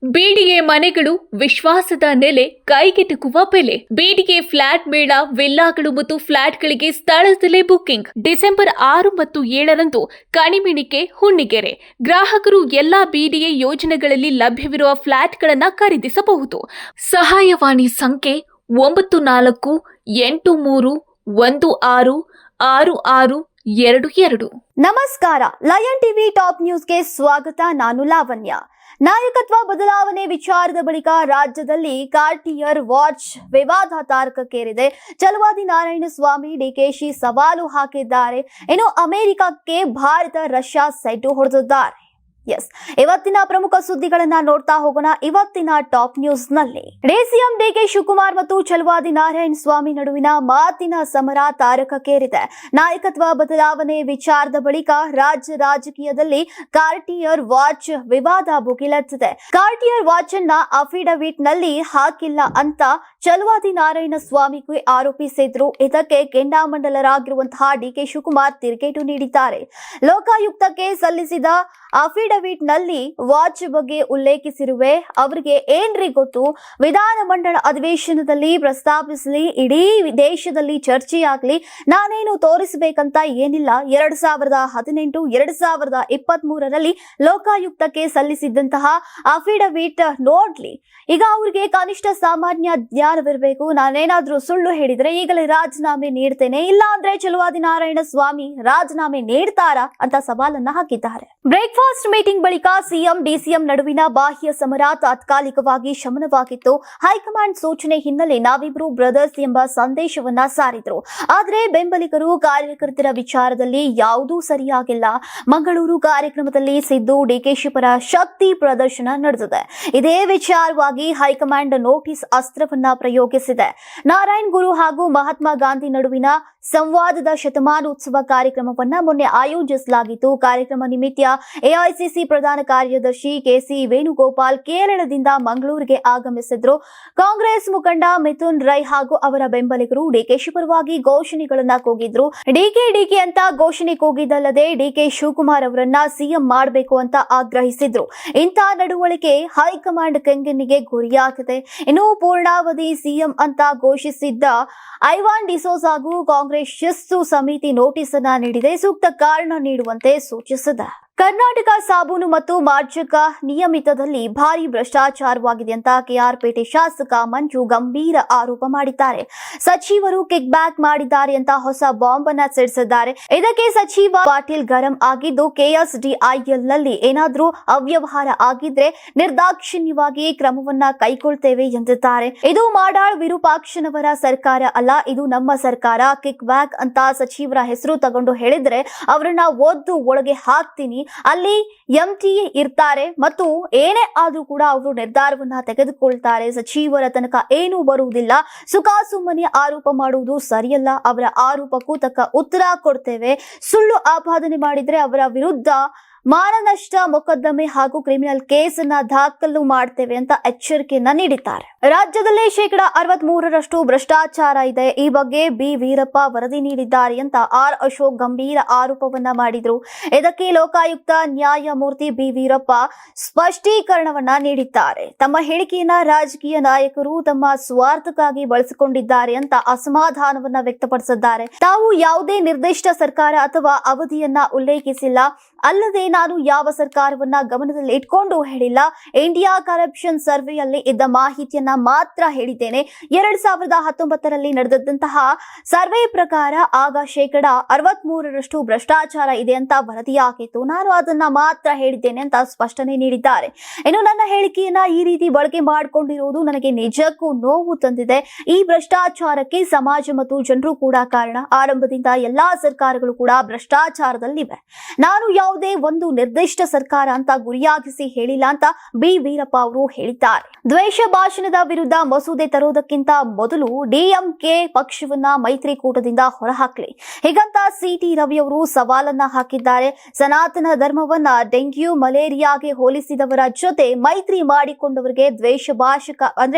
BDA ಮನೆಗಳು ವಿಶ್ವಾಸದ ನೆಲೆ, ಕೈಗೆಟುಕುವ ಬೆಲೆ. ಬಿಡಿಎ ಫ್ಲಾಟ್ ಮೇಳ, ವಿಲ್ಲಾಗಳು ಮತ್ತು ಫ್ಲಾಟ್ಗಳಿಗೆ ಸ್ಥಳದಲ್ಲೇ ಬುಕಿಂಗ್. ಡಿಸೆಂಬರ್ 6 ಮತ್ತು 7ರಂದು ಕಣಿಮಿಣಿಕೆ, ಹುಣ್ಣಿಗೆರೆ. ಗ್ರಾಹಕರು ಎಲ್ಲಾ ಬಿಡಿಎ ಯೋಜನೆಗಳಲ್ಲಿ ಲಭ್ಯವಿರುವ ಫ್ಲಾಟ್ಗಳನ್ನು ಖರೀದಿಸಬಹುದು. ಸಹಾಯವಾಣಿ ಸಂಖ್ಯೆ 9483166622. ನಮಸ್ಕಾರ, ಲಯನ್ ಟಿವಿ ಟಾಪ್ ನ್ಯೂಸ್ಗೆ ಸ್ವಾಗತ. ನಾನು ಲಾವಣ್ಯ. ನಾಯಕತ್ವ ಬದಲಾವಣೆ ವಿಚಾರದ ಬಳಿಕ ರಾಜ್ಯದಲ್ಲಿ ಕಾರ್ಟಿಯರ್ ವಾಚ್ ವಿವಾದ ತಾರಕಕ್ಕೇರಿದೆ. ಛಲವಾದಿ ನಾರಾಯಣಸ್ವಾಮಿ ಡಿಕೆಶಿ ಸವಾಲು ಹಾಕಿದ್ದಾರೆ. ಇನ್ನು ಅಮೆರಿಕಕ್ಕೆ ಭಾರತ, ರಷ್ಯಾ ಸೆಡ್ಡು ಹೊಡೆದಿದ್ದಾರೆ. ಇವತ್ತಿನ ಪ್ರಮುಖ ಸುದ್ದಿಗಳನ್ನ ನೋಡ್ತಾ ಹೋಗೋಣ. ಇವತ್ತಿನ ಟಾಪ್ ನ್ಯೂಸ್ ನಲ್ಲಿ ಸಿಎಂ ಡಿಕೆ ಶಿವಕುಮಾರ್ ಮತ್ತು ಛಲವಾದಿ ನಾರಾಯಣಸ್ವಾಮಿ ನಡುವಿನ ಮಾತಿನ ಸಮರ ತಾರಕಕ್ಕೇರಿದೆ. ನಾಯಕತ್ವ ಬದಲಾವಣೆ ವಿಚಾರದ ಬಳಿಕ ರಾಜ್ಯ ರಾಜಕೀಯದಲ್ಲಿ ಕಾರ್ಟಿಯರ್ ವಾಚ್ ವಿವಾದ ಭುಗಿಲೆದ್ದಿದೆ. ಕಾರ್ಟಿಯರ್ ವಾಚ್ ಅನ್ನ ಅಫಿಡವಿಟ್ ನಲ್ಲಿ ಹಾಕಿಲ್ಲ ಅಂತ ಛಲವಾದಿ ನಾರಾಯಣಸ್ವಾಮಿಗೆ ಆರೋಪಿಸಿದ್ರು. ಇದಕ್ಕೆ ಕೆಂಡಾಮಂಡಲರಾಗಿರುವಂತಹ ಡಿಕೆ ಶಿವಕುಮಾರ್ ತಿರುಗೇಟು ನೀಡಿದ್ದಾರೆ. ಲೋಕಾಯುಕ್ತಕ್ಕೆ ಸಲ್ಲಿಸಿದ ಅಫಿಡವಿಟ್ ನಲ್ಲಿ ವಾಚ್ ಬಗ್ಗೆ ಉಲ್ಲೇಖಿಸಿರುವೆ, ಅವರಿಗೆ ಏನ್ರಿ ಗೊತ್ತು? ವಿಧಾನಮಂಡಲ ಅಧಿವೇಶನದಲ್ಲಿ ಪ್ರಸ್ತಾಪಿಸಲಿ, ಇಡೀ ದೇಶದಲ್ಲಿ ಚರ್ಚೆಯಾಗ್ಲಿ, ನಾನೇನು ತೋರಿಸಬೇಕಂತ ಏನಿಲ್ಲ. 2018, 2023ರಲ್ಲಿ ಲೋಕಾಯುಕ್ತಕ್ಕೆ ಸಲ್ಲಿಸಿದಂತಹ ಅಫಿಡವಿಟ್ ನೋಡ್ಲಿ. ಈಗ ಅವ್ರಿಗೆ ಕನಿಷ್ಠ ಸಾಮಾನ್ಯ ಜ್ಞಾನವಿರಬೇಕು. ನಾನೇನಾದ್ರೂ ಸುಳ್ಳು ಹೇಳಿದ್ರೆ ಈಗಲೇ ರಾಜೀನಾಮೆ ನೀಡ್ತೇನೆ, ಇಲ್ಲ ಅಂದ್ರೆ ಛಲವಾದಿ ನಾರಾಯಣಸ್ವಾಮಿ ರಾಜೀನಾಮೆ ನೀಡ್ತಾರಾ ಅಂತ ಸವಾಲನ್ನ ಹಾಕಿದ್ದಾರೆ. ಬ್ರೇಕ್ಫಾಸ್ಟ್ ಮೀಟಿಂಗ್ ಬಳಿಕ ಸಿಎಂ ಡಿಸಿಎಂ ನಡುವಿನ ಬಾಹ್ಯ ಸಮರ ತಾತ್ಕಾಲಿಕವಾಗಿ ಶಮನವಾಗಿತ್ತು. ಹೈಕಮಾಂಡ್ ಸೂಚನೆ ಹಿನ್ನೆಲೆ ನಾವಿಬ್ರು ಬ್ರದರ್ಸ್ ಎಂಬ ಸಂದೇಶವನ್ನ ಸಾರಿದ್ರು. ಆದ್ರೆ ಬೆಂಬಲಿಗರು, ಕಾರ್ಯಕರ್ತರ ವಿಚಾರದಲ್ಲಿ ಯಾವುದೂ ಸರಿಯಾಗಿಲ್ಲ. ಮಂಗಳೂರು ಕಾರ್ಯಕ್ರಮದಲ್ಲಿ ಸಿದ್ದು ಡಿಕೆಶಿ ಪರ ಶಕ್ತಿ ಪ್ರದರ್ಶನ ನಡೆದಿದೆ. ಇದೇ ವಿಚಾರವಾಗಿ ಹೈಕಮಾಂಡ್ ನೋಟಿಸ್ ಅಸ್ತ್ರವನ್ನ ಪ್ರಯೋಗಿಸಿದೆ. ನಾರಾಯಣ್ ಗುರು ಹಾಗೂ ಮಹಾತ್ಮ ಗಾಂಧಿ ನಡುವಿನ ಸಂವಾದದ ಶತಮಾನೋತ್ಸವ ಕಾರ್ಯಕ್ರಮವನ್ನ ಮೊನ್ನೆ ಆಯೋಜಿಸಲಾಗಿತ್ತು. ಕಾರ್ಯಕ್ರಮ ನಿಮಿತ್ತ ಎಐಸಿಸಿ ಪ್ರಧಾನ ಕಾರ್ಯದರ್ಶಿ ಕೆಸಿ ವೇಣುಗೋಪಾಲ್ ಕೇರಳದಿಂದ ಮಂಗಳೂರಿಗೆ ಆಗಮಿಸಿದ್ರು. ಕಾಂಗ್ರೆಸ್ ಮುಖಂಡ ಮಿಥುನ್ ರೈ ಹಾಗೂ ಅವರ ಬೆಂಬಲಿಗರು ಡಿಕೆಶಿ ಪರವಾಗಿ ಘೋಷಣೆಗಳನ್ನ ಕೂಗಿದ್ರು. ಡಿಕೆ ಅಂತ ಘೋಷಣೆ ಕೂಗಿದ್ದಲ್ಲದೆ ಡಿಕೆ ಶಿವಕುಮಾರ್ ಅವರನ್ನ ಸಿಎಂ ಮಾಡಬೇಕು ಅಂತ ಆಗ್ರಹಿಸಿದ್ರು. ಇಂಥ ನಡವಳಿಕೆ ಹೈಕಮಾಂಡ್ ಕೆಂಗಣ್ಣಿಗೆ ಗುರಿಯಾಗಿದೆ. ಇನ್ನು ಪೂರ್ಣಾವಧಿ ಸಿಎಂ ಅಂತ ಘೋಷಿಸಿದ್ದ ಐವಾನ್ ಡಿಸೋಜ್ ಹಾಗೂ ಕಾಂಗ್ರೆಸ್ ಶಿಸ್ತು ಸಮಿತಿ ನೋಟಿಸ್ ಅನ್ನ ನೀಡಿದೆ. ಸೂಕ್ತ ಕಾರಣ ನೀಡುವಂತೆ ಸೂಚಿಸಿದೆ. ಕರ್ನಾಟಕ ಸಾಬೂನು ಮತ್ತು ಮಾರ್ಜಕ ನಿಯಮಿತದಲ್ಲಿ ಭಾರಿ ಭ್ರಷ್ಟಾಚಾರವಾಗಿದೆ ಅಂತ ಕೆಆರ್ಪೇಟೆ ಶಾಸಕ ಮಂಜು ಗಂಭೀರ ಆರೋಪ ಮಾಡಿದ್ದಾರೆ. ಸಚಿವರು ಕಿಕ್ ಬ್ಯಾಕ್ ಮಾಡಿದ್ದಾರೆ ಅಂತ ಹೊಸ ಬಾಂಬ್ ಅನ್ನ ಸಿಡಿಸಿದ್ದಾರೆ. ಇದಕ್ಕೆ ಸಚಿವ ಪಾಟೀಲ್ ಗರಂ ಆಗಿದ್ದು, ಕೆಎಸ್ಡಿಐಎಲ್ ನಲ್ಲಿ ಏನಾದ್ರೂ ಅವ್ಯವಹಾರ ಆಗಿದ್ರೆ ನಿರ್ದಾಕ್ಷಿಣ್ಯವಾಗಿ ಕ್ರಮವನ್ನ ಕೈಗೊಳ್ತೇವೆ ಎಂದಿದ್ದಾರೆ. ಇದು ಮಾಡಾಳ್ ವಿರೂಪಾಕ್ಷನವರ ಸರ್ಕಾರ ಅಲ್ಲ, ಇದು ನಮ್ಮ ಸರ್ಕಾರ. ಕಿಕ್ ಬ್ಯಾಕ್ ಅಂತ ಸಚಿವರ ಹೆಸರು ತಗೊಂಡು ಹೇಳಿದ್ರೆ ಅವರನ್ನ ಒದ್ದು ಒಳಗೆ ಹಾಕ್ತೀನಿ, ಅಲ್ಲಿ ಎಂಟಿ ಇರ್ತಾರೆ ಮತ್ತು ಏನೇ ಆದ್ರೂ ಕೂಡ ಅವರು ನಿರ್ಧಾರವನ್ನ ತೆಗೆದುಕೊಳ್ತಾರೆ. ಸಚಿವರ ತನಕ ಏನೂ ಬರುವುದಿಲ್ಲ. ಸುಖಾಸುಮ್ಮನೆ ಆರೋಪ ಮಾಡುವುದು ಸರಿಯಲ್ಲ. ಅವರ ಆರೋಪಕ್ಕೂ ತಕ್ಕ ಉತ್ತರ ಕೊಡ್ತೇವೆ. ಸುಳ್ಳು ಆಪಾದನೆ ಮಾಡಿದ್ರೆ ಅವರ ವಿರುದ್ಧ ಮಾನನಷ್ಟ ಮೊಕದ್ದಮೆ ಹಾಗೂ ಕ್ರಿಮಿನಲ್ ಕೇಸ್ ಅನ್ನ ದಾಖಲು ಮಾಡ್ತೇವೆ ಅಂತ ಎಚ್ಚರಿಕೆಯನ್ನ ನೀಡಿದ್ದಾರೆ. ರಾಜ್ಯದಲ್ಲಿ 63% ಭ್ರಷ್ಟಾಚಾರ ಇದೆ. ಈ ಬಗ್ಗೆ ಬಿ ವೀರಪ್ಪ ವರದಿ ನೀಡಿದ್ದಾರೆ ಅಂತ ಆರ್ ಅಶೋಕ್ ಗಂಭೀರ ಆರೋಪವನ್ನ ಮಾಡಿದ್ರು. ಇದಕ್ಕೆ ಲೋಕಾಯುಕ್ತ ನ್ಯಾಯಮೂರ್ತಿ ಬಿ ವೀರಪ್ಪ ಸ್ಪಷ್ಟೀಕರಣವನ್ನ ನೀಡಿದ್ದಾರೆ. ತಮ್ಮ ಹೇಳಿಕೆಯನ್ನ ರಾಜಕೀಯ ನಾಯಕರು ತಮ್ಮ ಸ್ವಾರ್ಥಕ್ಕಾಗಿ ಬಳಸಿಕೊಂಡಿದ್ದಾರೆ ಅಂತ ಅಸಮಾಧಾನವನ್ನ ವ್ಯಕ್ತಪಡಿಸಿದ್ದಾರೆ. ತಾವು ಯಾವುದೇ ನಿರ್ದಿಷ್ಟ ಸರ್ಕಾರ ಅಥವಾ ಅವಧಿಯನ್ನ ಉಲ್ಲೇಖಿಸಿಲ್ಲ. ಅಲ್ಲದೆ ನಾನು ಯಾವ ಸರ್ಕಾರವನ್ನ ಗಮನದಲ್ಲಿ ಇಟ್ಕೊಂಡು ಹೇಳಿಲ್ಲ. ಇಂಡಿಯಾ ಕರಪ್ಷನ್ ಸರ್ವೆಯಲ್ಲಿ ಇದ್ದ ಮಾಹಿತಿಯನ್ನ ಮಾತ್ರ ಹೇಳಿದ್ದೇನೆ. 2019ರಲ್ಲಿ ನಡೆದಂತಹ ಸರ್ವೆ ಪ್ರಕಾರ ಆಗ 63% ಭ್ರಷ್ಟಾಚಾರ ಇದೆ ಅಂತ ವರದಿಯಾಗಿತ್ತು. ನಾನು ಅದನ್ನ ಮಾತ್ರ ಹೇಳಿದ್ದೇನೆ ಅಂತ ಸ್ಪಷ್ಟನೆ ನೀಡಿದ್ದಾರೆ. ಇನ್ನು ನನ್ನ ಹೇಳಿಕೆಯನ್ನ ಈ ರೀತಿ ಬಳಕೆ ಮಾಡಿಕೊಂಡಿರುವುದು ನನಗೆ ನಿಜಕ್ಕೂ ನೋವು ತಂದಿದೆ. ಈ ಭ್ರಷ್ಟಾಚಾರಕ್ಕೆ ಸಮಾಜ ಮತ್ತು ಜನರು ಕೂಡ ಕಾರಣ. ಆರಂಭದಿಂದ ಎಲ್ಲಾ ಸರ್ಕಾರಗಳು ಕೂಡ ಭ್ರಷ್ಟಾಚಾರದಲ್ಲಿವೆ. ನಾನು ಯಾವುದೇ ಒಂದು ನಿರ್ದಿಷ್ಟ ಸರ್ಕಾರ ಅಂತ ಗುರಿಯಾಗಿಸಿ ಹೇಳಿಲ್ಲ ಅಂತ ಬಿ ವೀರಪ್ಪ ಅವರು ಹೇಳಿದ್ದಾರೆ. ದ್ವೇಷ ಭಾಷಣದ ವಿರುದ್ಧ ಮಸೂದೆ ತರುವುದಕ್ಕಿಂತ ಮೊದಲು ಡಿಎಂಕೆ ಪಕ್ಷವನ್ನ ಮೈತ್ರಿಕೂಟದಿಂದ ಹೊರಹಾಕಲಿ, ಹೀಗಂತ ಸಿಟಿ ರವಿ ಅವರು ಸವಾಲನ್ನ ಹಾಕಿದ್ದಾರೆ. ಸನಾತನ ಧರ್ಮವನ್ನ ಡೆಂಗ್ಯೂ, ಮಲೇರಿಯಾಗೆ ಹೋಲಿಸಿದವರ ಜೊತೆ ಮೈತ್ರಿ ಮಾಡಿಕೊಂಡವರಿಗೆ ದ್ವೇಷ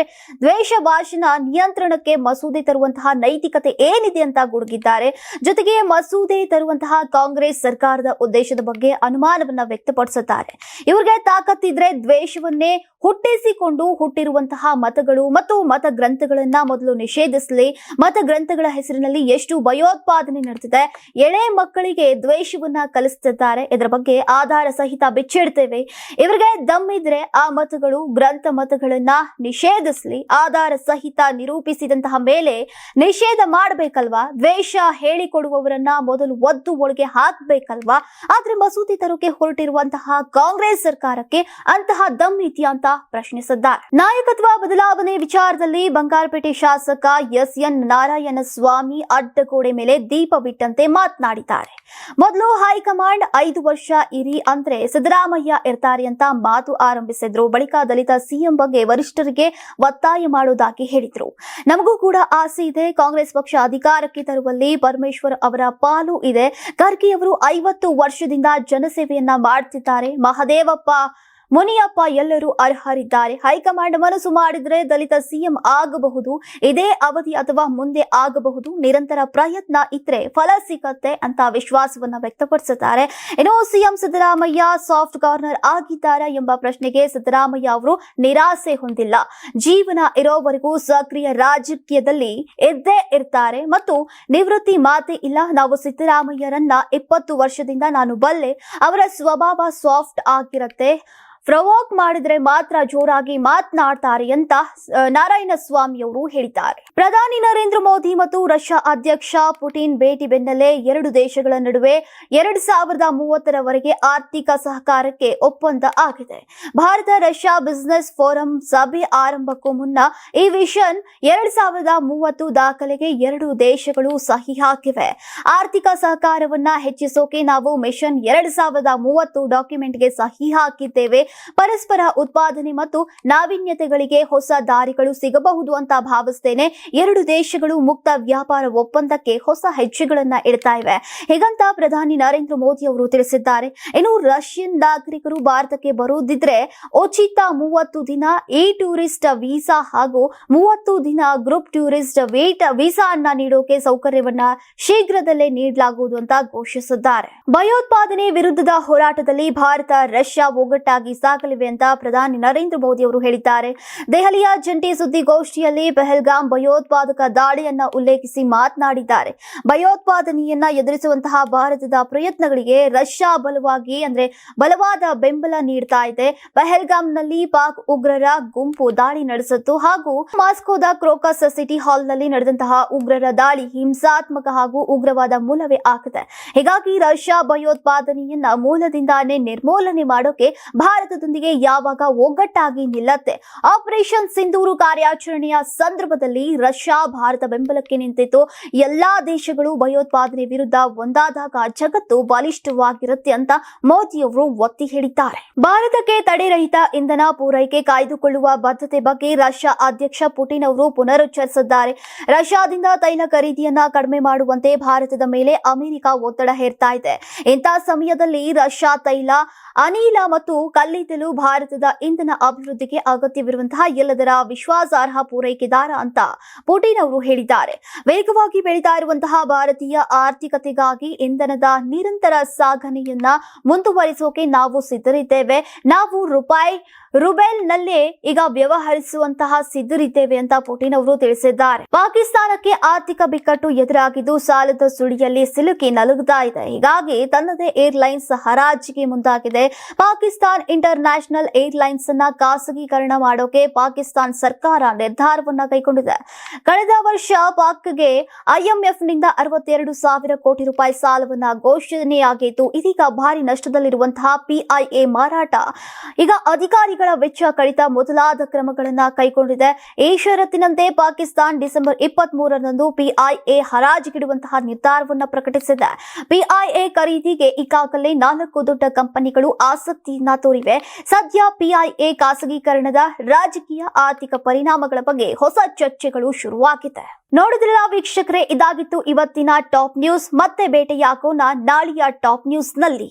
ಭಾಷಣ ನಿಯಂತ್ರಣಕ್ಕೆ ಮಸೂದೆ ತರುವಂತಹ ನೈತಿಕತೆ ಏನಿದೆ ಅಂತ ಗುಡುಗಿದ್ದಾರೆ. ಜೊತೆಗೆ ಮಸೂದೆ ತರುವಂತಹ ಕಾಂಗ್ರೆಸ್ ಸರ್ಕಾರದ ಉದ್ದೇಶದ ಬಗ್ಗೆ ಅನುಮಾನ ಅಸಮಾಧಾನವನ್ನ ವ್ಯಕ್ತಪಡಿಸುತ್ತಾರೆ. ಇವ್ರಿಗೆ ತಾಕತ್ತಿದ್ರೆ ದ್ವೇಷವನ್ನೇ ಹುಟ್ಟಿಸಿಕೊಂಡು ಹುಟ್ಟಿರುವಂತಹ ಮತಗಳು ಮತ್ತು ಮತ ಗ್ರಂಥಗಳನ್ನ ಮೊದಲು ನಿಷೇಧಿಸಲಿ. ಮತ ಗ್ರಂಥಗಳ ಹೆಸರಿನಲ್ಲಿ ಎಷ್ಟು ಭಯೋತ್ಪಾದನೆ ನಡೆದಿದೆ, ಎಳೆ ಮಕ್ಕಳಿಗೆ ದ್ವೇಷವನ್ನ ಕಲಿಸುತ್ತಿದ್ದಾರೆ. ಇದರ ಬಗ್ಗೆ ಆಧಾರ ಸಹಿತ ಬಿಚ್ಚಿಡ್ತೇವೆ. ಇವರಿಗೆ ದಮ್ಮಿದ್ರೆ ಆ ಮತಗಳು ಗ್ರಂಥ ಮತಗಳನ್ನ ನಿಷೇಧಿಸಲಿ. ಆಧಾರ ಸಹಿತ ನಿರೂಪಿಸಿದಂತಹ ಮೇಲೆ ನಿಷೇಧ ಮಾಡಬೇಕಲ್ವಾ? ದ್ವೇಷ ಹೇಳಿಕೊಡುವವರನ್ನ ಮೊದಲು ಒದ್ದು ಒಳಗೆ ಹಾಕ್ಬೇಕಲ್ವಾ? ಆದ್ರೆ ಮಸೂದೆ ತರೋಕೆ ಹೊರಟಿರುವಂತಹ ಕಾಂಗ್ರೆಸ್ ಸರ್ಕಾರಕ್ಕೆ ಅಂತಹ ದಮ್ ಇದೆಯಾ ಅಂತ ಪ್ರಶ್ನಿಸಿದ್ದಾರೆ. ನಾಯಕತ್ವ ಬದಲಾವಣೆ ವಿಚಾರದಲ್ಲಿ ಬಂಗಾರಪೇಟೆ ಶಾಸಕ ಎಸ್.ಎನ್. ನಾರಾಯಣಸ್ವಾಮಿ ಅಡ್ಡಗೋಡೆ ಮೇಲೆ ದೀಪ ಬಿಟ್ಟಂತೆ ಮಾತನಾಡಿದ್ದಾರೆ. ಮೊದಲು ಹೈಕಮಾಂಡ್ 5 ವರ್ಷ ಇರಿ ಅಂದ್ರೆ ಸಿದ್ದರಾಮಯ್ಯ ಇರ್ತಾರೆ ಅಂತ ಮಾತು ಆರಂಭಿಸಿದ್ರು. ಬಳಿಕ ದಲಿತ ಸಿಎಂ ಬಗ್ಗೆ ವರಿಷ್ಠರಿಗೆ ಒತ್ತಾಯ ಮಾಡುವುದಾಗಿ ಹೇಳಿದ್ರು. ನಮಗೂ ಕೂಡ ಆಸೆ ಇದೆ, ಕಾಂಗ್ರೆಸ್ ಪಕ್ಷ ಅಧಿಕಾರಕ್ಕೆ ತರುವಲ್ಲಿ ಪರಮೇಶ್ವರ್ ಅವರ ಪಾಲು ಇದೆ. ಖರ್ಗೆ ಅವರು 50 ವರ್ಷದಿಂದ ಜನಸೇವೆಯನ್ನ ಮಾಡ್ತಿದ್ದಾರೆ. ಮಹದೇವಪ್ಪ, ಮುನಿಯಪ್ಪ ಎಲ್ಲರೂ ಅರ್ಹರಿದ್ದಾರೆ. ಹೈಕಮಾಂಡ್ ಮನಸ್ಸು ಮಾಡಿದ್ರೆ ದಲಿತ ಸಿಎಂ ಆಗಬಹುದು. ಇದೇ ಅವಧಿ ಅಥವಾ ಮುಂದೆ ಆಗಬಹುದು. ನಿರಂತರ ಪ್ರಯತ್ನ ಇದ್ರೆ ಫಲ ಸಿಗತ್ತೆ ಅಂತ ವಿಶ್ವಾಸವನ್ನ ವ್ಯಕ್ತಪಡಿಸಿದ್ದಾರೆ. ಇನ್ನು ಸಿಎಂ ಸಿದ್ದರಾಮಯ್ಯ ಸಾಫ್ಟ್ ಕಾರ್ನರ್ ಆಗಿದ್ದಾರಾ ಎಂಬ ಪ್ರಶ್ನೆಗೆ ಸಿದ್ದರಾಮಯ್ಯ ಅವರು ನಿರಾಸೆ ಹೊಂದಿಲ್ಲ. ಜೀವನ ಇರೋವರೆಗೂ ಸಕ್ರಿಯ ರಾಜಕೀಯದಲ್ಲಿ ಇದ್ದೇ ಇರ್ತಾರೆ ಮತ್ತು ನಿವೃತ್ತಿ ಮಾತೇ ಇಲ್ಲ. ನಾವು ಸಿದ್ದರಾಮಯ್ಯರನ್ನ 20 ವರ್ಷದಿಂದ ನಾನು ಬಲ್ಲೆ. ಅವರ ಸ್ವಭಾವ ಸಾಫ್ಟ್ ಆಗಿರತ್ತೆ. ಪ್ರವೋಕ್ ಮಾಡಿದ್ರೆ ಮಾತ್ರ ಜೋರಾಗಿ ಮಾತನಾಡ್ತಾರೆ ಅಂತ ನಾರಾಯಣಸ್ವಾಮಿ ಅವರು ಹೇಳಿದ್ದಾರೆ. ಪ್ರಧಾನಿ ನರೇಂದ್ರ ಮೋದಿ ಮತ್ತು ರಷ್ಯಾ ಅಧ್ಯಕ್ಷ ಪುಟಿನ್ ಭೇಟಿ ಬೆನ್ನಲ್ಲೇ ಎರಡು ದೇಶಗಳ ನಡುವೆ 2030ರವರೆಗೆ ಆರ್ಥಿಕ ಸಹಕಾರಕ್ಕೆ ಒಪ್ಪಂದ ಆಗಿದೆ. ಭಾರತ ರಷ್ಯಾ ಬಿಸಿನೆಸ್ ಫೋರಂ ಸಭೆ ಆರಂಭಕ್ಕೂ ಮುನ್ನ ಈ ವಿಷನ್ 2030 ದಾಖಲೆಗೆ ಎರಡು ದೇಶಗಳು ಸಹಿ ಹಾಕಿವೆ. ಆರ್ಥಿಕ ಸಹಕಾರವನ್ನ ಹೆಚ್ಚಿಸೋಕೆ ನಾವು ಮಿಷನ್ 2030 ಡಾಕ್ಯುಮೆಂಟ್ಗೆ ಸಹಿ ಹಾಕಿದ್ದೇವೆ. ಪರಸ್ಪರ ಉತ್ಪಾದನೆ ಮತ್ತು ನಾವೀನ್ಯತೆಗಳಿಗೆ ಹೊಸ ದಾರಿಗಳು ಸಿಗಬಹುದು ಅಂತ ಭಾವಿಸ್ತೇನೆ. ಎರಡು ದೇಶಗಳು ಮುಕ್ತ ವ್ಯಾಪಾರ ಒಪ್ಪಂದಕ್ಕೆ ಹೊಸ ಹೆಜ್ಜೆಗಳನ್ನ ಇಡ್ತಾ ಇವೆ, ಹೀಗಂತ ಪ್ರಧಾನಿ ನರೇಂದ್ರ ಮೋದಿ ಅವರು ತಿಳಿಸಿದ್ದಾರೆ. ಇನ್ನು ರಷ್ಯನ್ ನಾಗರಿಕರು ಭಾರತಕ್ಕೆ ಬರುವುದಿದ್ರೆ ಉಚಿತ 30 ದಿನ ಇ ಟೂರಿಸ್ಟ್ ವೀಸಾ ಹಾಗೂ 30 ದಿನ ಗ್ರೂಪ್ ಟೂರಿಸ್ಟ್ ವೀಸಾ ಅನ್ನ ನೀಡೋಕೆ ಸೌಕರ್ಯವನ್ನ ಶೀಘ್ರದಲ್ಲೇ ನೀಡಲಾಗುವುದು ಅಂತ ಘೋಷಿಸಿದ್ದಾರೆ. ಭಯೋತ್ಪಾದನೆ ವಿರುದ್ಧದ ಹೋರಾಟದಲ್ಲಿ ಭಾರತ ರಷ್ಯಾ ಒಗ್ಗಟ್ಟಾಗಿ ಸಾಗಲಿವೆ ಅಂತ ಪ್ರಧಾನಿ ನರೇಂದ್ರ ಮೋದಿ ಅವರು ಹೇಳಿದ್ದಾರೆ. ದೆಹಲಿಯ ಜಂಟಿ ಸುದ್ದಿಗೋಷ್ಠಿಯಲ್ಲಿ ಪಹಲ್ಗಾಮ್ ಭಯೋತ್ಪಾದಕ ದಾಳಿಯನ್ನ ಉಲ್ಲೇಖಿಸಿ ಮಾತನಾಡಿದ್ದಾರೆ. ಭಯೋತ್ಪಾದನೆಯನ್ನ ಎದುರಿಸುವಂತಹ ಭಾರತದ ಪ್ರಯತ್ನಗಳಿಗೆ ರಷ್ಯಾ ಬಲವಾದ ಬೆಂಬಲ ನೀಡ್ತಾ ಇದೆ. ಪಹಲ್ಗಾಮ್ನಲ್ಲಿ ಪಾಕ್ ಉಗ್ರರ ಗುಂಪು ದಾಳಿ ನಡೆಸಿತ್ತು ಹಾಗೂ ಮಾಸ್ಕೋದ ಕ್ರೋಕಸ್ ಸಿಟಿ ಹಾಲ್ನಲ್ಲಿ ನಡೆದಂತಹ ಉಗ್ರರ ದಾಳಿ ಹಿಂಸಾತ್ಮಕ ಹಾಗೂ ಉಗ್ರವಾದ ಮೂಲವೇ ಆಗಿದೆ. ಹೀಗಾಗಿ ರಷ್ಯಾ ಭಯೋತ್ಪಾದನೆಯನ್ನ ಮೂಲದಿಂದಾನೇ ನಿರ್ಮೂಲನೆ ಮಾಡೋಕೆ ಭಾರತದೊಂದಿಗೆ ಯಾವಾಗ ಒಗ್ಗಟ್ಟಾಗಿ ನಿಲ್ಲತ್ತೆ. ಆಪರೇಷನ್ ಸಿಂಧೂರು ಕಾರ್ಯಾಚರಣೆಯ ಸಂದರ್ಭದಲ್ಲಿ ರಷ್ಯಾ ಭಾರತ ಬೆಂಬಲಕ್ಕೆ ನಿಂತಿತ್ತು. ಎಲ್ಲಾ ದೇಶಗಳು ಭಯೋತ್ಪಾದನೆ ವಿರುದ್ಧ ಒಂದಾದಾಗ ಜಗತ್ತು ಬಲಿಷ್ಠವಾಗಿರುತ್ತೆ ಅಂತ ಮೋದಿ ಅವರು ಒತ್ತಿ ಹೇಳಿದ್ದಾರೆ. ಭಾರತಕ್ಕೆ ತಡೆರಹಿತ ಇಂಧನ ಪೂರೈಕೆ ಕಾಯ್ದುಕೊಳ್ಳುವ ಬದ್ಧತೆ ಬಗ್ಗೆ ರಷ್ಯಾ ಅಧ್ಯಕ್ಷ ಪುಟಿನ್ ಅವರು ಪುನರುಚ್ಚರಿಸಿದ್ದಾರೆ. ರಷ್ಯಾದಿಂದ ತೈಲ ಖರೀದಿಯನ್ನ ಕಡಿಮೆ ಮಾಡುವಂತೆ ಭಾರತದ ಮೇಲೆ ಅಮೆರಿಕ ಒತ್ತಡ ಹೇರ್ತಾ ಇದೆ. ಇಂತಹ ಸಮಯದಲ್ಲಿ ರಷ್ಯಾ ತೈಲ, ಅನಿಲ ಮತ್ತು ಕಲ್ಲಿದ್ದಲು ಭಾರತದ ಇಂಧನ ಅಭಿವೃದ್ಧಿಗೆ ಅಗತ್ಯವಿರುವಂತಹ ಎಲ್ಲದರ ವಿಶ್ವಾಸಾರ್ಹ ಪೂರೈಕೆದಾರ ಅಂತ ಪುಟಿನ್ ಅವರು ಹೇಳಿದ್ದಾರೆ. ವೇಗವಾಗಿ ಬೆಳೀತಾ ಇರುವಂತಹ ಭಾರತೀಯ ಆರ್ಥಿಕತೆಗಾಗಿ ಇಂಧನದ ನಿರಂತರ ಸಾಗಣೆಯನ್ನ ಮುಂದುವರಿಸೋಕೆ ನಾವು ಸಿದ್ಧರಿದ್ದೇವೆ. ನಾವು ರುಬೆಲ್ನಲ್ಲೇ ಈಗ ವ್ಯವಹರಿಸುವಂತಹ ಸಿದ್ಧರಿದ್ದೇವೆ ಅಂತ ಪುಟಿನ್ ಅವರು ತಿಳಿಸಿದ್ದಾರೆ. ಪಾಕಿಸ್ತಾನಕ್ಕೆ ಆರ್ಥಿಕ ಬಿಕ್ಕಟ್ಟು ಎದುರಾಗಿದ್ದು ಸಾಲದ ಸುಳಿಯಲ್ಲಿ ಸಿಲುಕಿ ನಲುಗುತ್ತಾ ಇದೆ. ಹೀಗಾಗಿ ತನ್ನದೇ ಏರ್ಲೈನ್ಸ್ ಹರಾಜಿಗೆ ಮುಂದಾಗಿದೆ. ಪಾಕಿಸ್ತಾನ್ ಇಂಟರ್ನ್ಯಾಷನಲ್ ಏರ್ಲೈನ್ಸ್ ಅನ್ನ ಖಾಸಗೀಕರಣ ಮಾಡೋಕೆ ಪಾಕಿಸ್ತಾನ್ ಸರ್ಕಾರ ನಿರ್ಧಾರವನ್ನ ಕೈಗೊಂಡಿದೆ. ಕಳೆದ ವರ್ಷ ಪಾಕ್ಗೆ ಐಎಂಎಫ್ನಿಂದ 62,000 ಕೋಟಿ ರೂಪಾಯಿ ಸಾಲವನ್ನ ಘೋಷಣೆಯಾಗಿತ್ತು. ಇದೀಗ ಭಾರಿ ನಷ್ಟದಲ್ಲಿರುವಂತಹ ಪಿಐಎ ಮಾರಾಟ ಈಗ ಅಧಿಕಾರಿಗಳ ವೆಚ್ಚ ಕಡಿತ ಮೊದಲಾದ ಕ್ರಮಗಳನ್ನ ಕೈಗೊಂಡಿದೆ. ಈ ಷರತ್ತಿನಂತೆ ಪಾಕಿಸ್ತಾನ್ ಡಿಸೆಂಬರ್ 23ರಂದು ಪಿಐಎ ಹರಾಜಿಗಿಡುವಂತಹ ನಿರ್ಧಾರವನ್ನ ಪ್ರಕಟಿಸಿದೆ. ಪಿಐಎ ಖರೀದಿಗೆ ಈಗಾಗಲೇ 4 ದೊಡ್ಡ ಕಂಪನಿಗಳು ಆಸಕ್ತಿಯನ್ನ ತೋರಿವೆ. ಸದ್ಯ ಪಿಐಎ ಖಾಸಗೀಕರಣದ ರಾಜಕೀಯ ಆರ್ಥಿಕ ಪರಿಣಾಮಗಳ ಬಗ್ಗೆ ಹೊಸ ಚರ್ಚೆಗಳು ಶುರುವಾಗಿದೆ. ನೋಡಿದ್ರಲ್ಲ ವೀಕ್ಷಕರೇ, ಇದಾಗಿತ್ತು ಇವತ್ತಿನ ಟಾಪ್ ನ್ಯೂಸ್. ಮತ್ತೆ ಭೇಟಿಯಾಗೋಣ ನಾಳೆಯ ಟಾಪ್ ನ್ಯೂಸ್ ನಲ್ಲಿ.